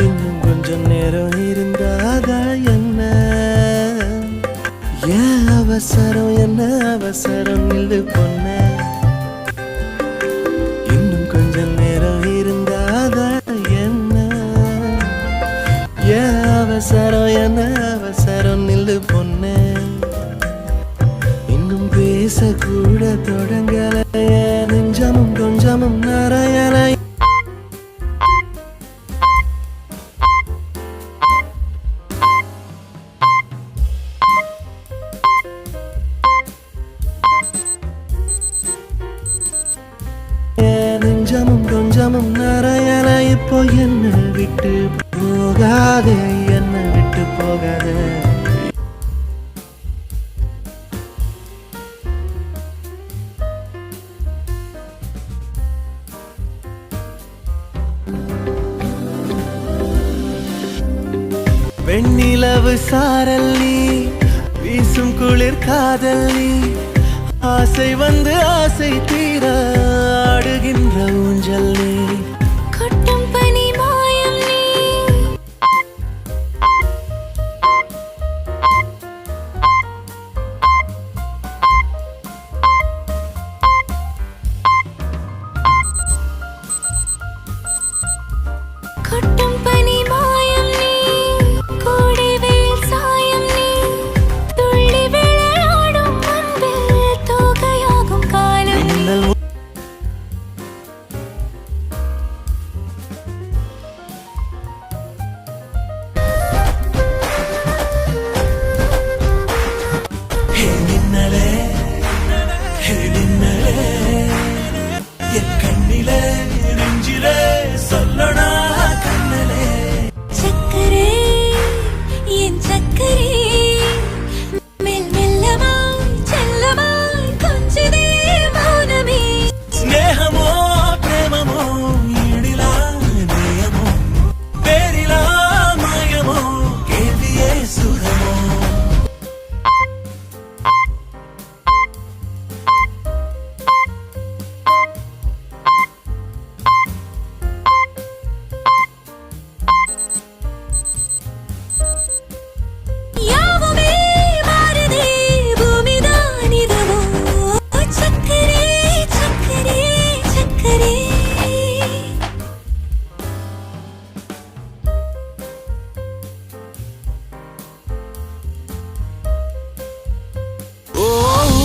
இன்னும் கொஞ்சம் நேரம் இருந்தாதா என்ன? ஏன் அவசரம், என்ன அவசரம், நில்லு பொண்ணே. இன்னும் கொஞ்சம் நேரம் இருந்தாதா என்ன? ஏன் அவசரம், என்ன அவசரம், நில்லு பொண்ணே. இன்னும் பேசக்கூட தொடங்கலையே, நெஞ்சமும் கொஞ்சமும் நரையலை. நெஞ்சமும் கொஞ்சமும் நரையலை. இப்போ என்ன விட்டு போகாதே, என்ன விட்டு போகாதே. வெண்ணிலவு சாரல் நீ, வீசும் குளிர் காதல் நீ, ஆசை வந்து ஆசை தீர ஆடுகின்ற ஊஞ்சல் நீ. கொட்டும் பனி மாயம் நீ, கொட்டும் பனி மாயம் நீ, கோடை வெயில் சாயம் நீ, துள்ளி விளையாடும் அன்பில் தோகையாகும் காலம் நீ. சக்கரே என் சக்கரே, மெல் மெல்லமாய் செல்லமாய் கொஞ்சதே மௌனமே. ஸ்நேகமோ பிரேமமோ இடிலா நேயமோ பேரிலா மாயமோ கேள்வியே சுகமோ. யாவுமே மாறுதே, பூமிதான் இதுவோ. சக்கரே சக்கரே சக்கரே, ஓ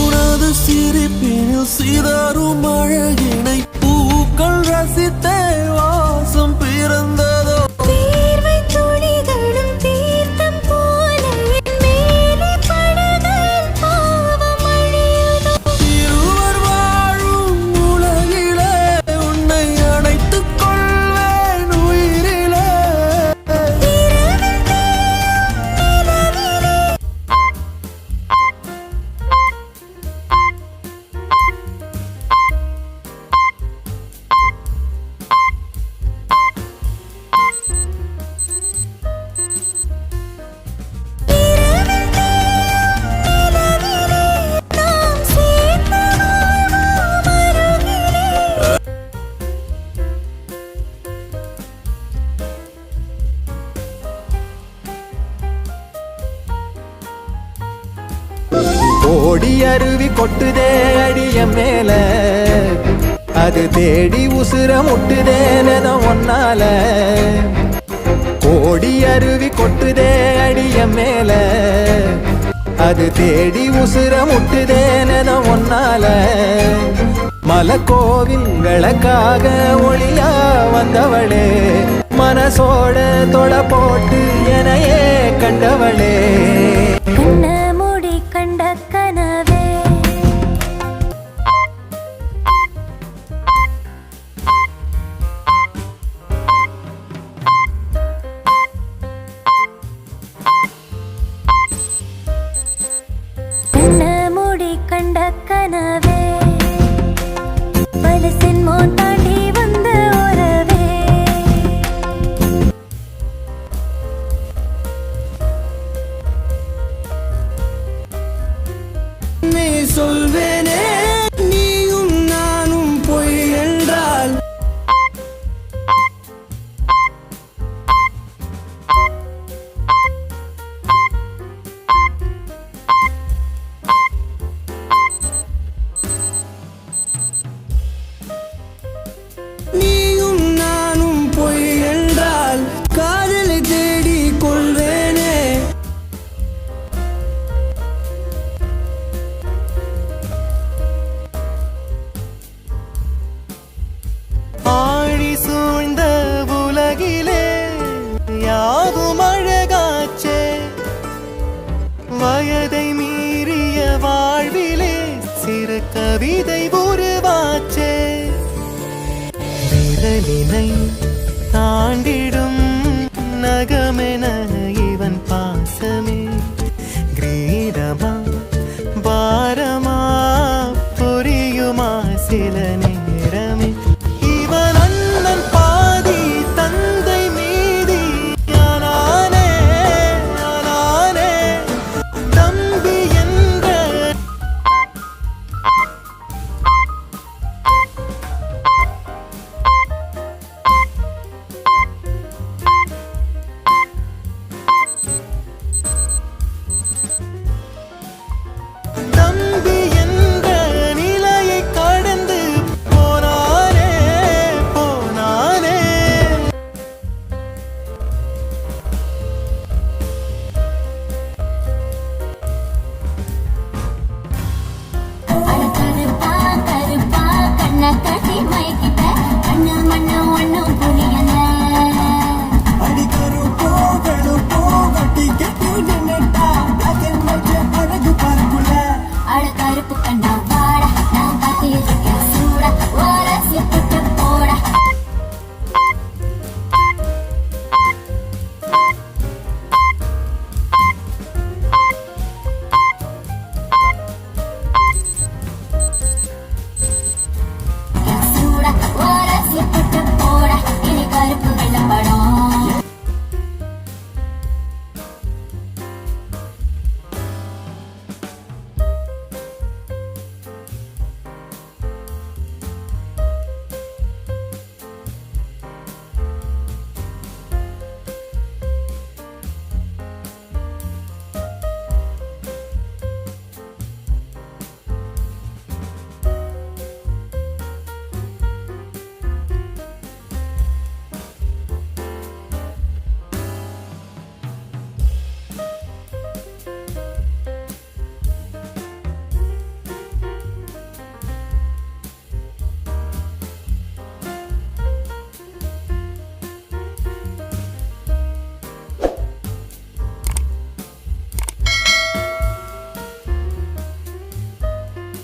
உனது சிரிப்பினில் சிதறும் அழகினை பூக்கள் ரசித்தே வாசம் பிறந்ததோ. தீர்வை துளிகளும் தீர்த்தம் போல என் மேலே படுகையில் பாவம் அழியுதோ. இருவர் வாழும் உலகிலே உன்னை அணைத்துக் கொள்வேன் உயிரிலே. இரவில் தேயும் நிலவிலே, இரவில் தேயும் நிலவிலே, நாம் சேர்ந்து வாழ்வோம் அருகிலே. ஓடி அருவி கொட்டுதே அடிய மேல, அது தேடி உசுர முட்டுதே நெதம் ஒன்னால. ஓடி அருவி கொட்டுதே அடிய மேல, அது தேடி உசுர முட்டுதே நெதம் ஒன்னால. மலக்கோவில் விளக்காக ஒளியா வந்தவளே, மனசோட தொட போட்டு எனையே கண்டவளே. கண்ண மூடி கண்ட கனவே, கண்ண மூடி கண்ட கனவே, பலசின் மோன் தாண்டி வந்த உறவே. கவிதை உருவாச்சே விரலினை தாண்டிடும் நகமென இவன் பாசமே கிரீடமா பாரமா புரியுமா சில நேரம்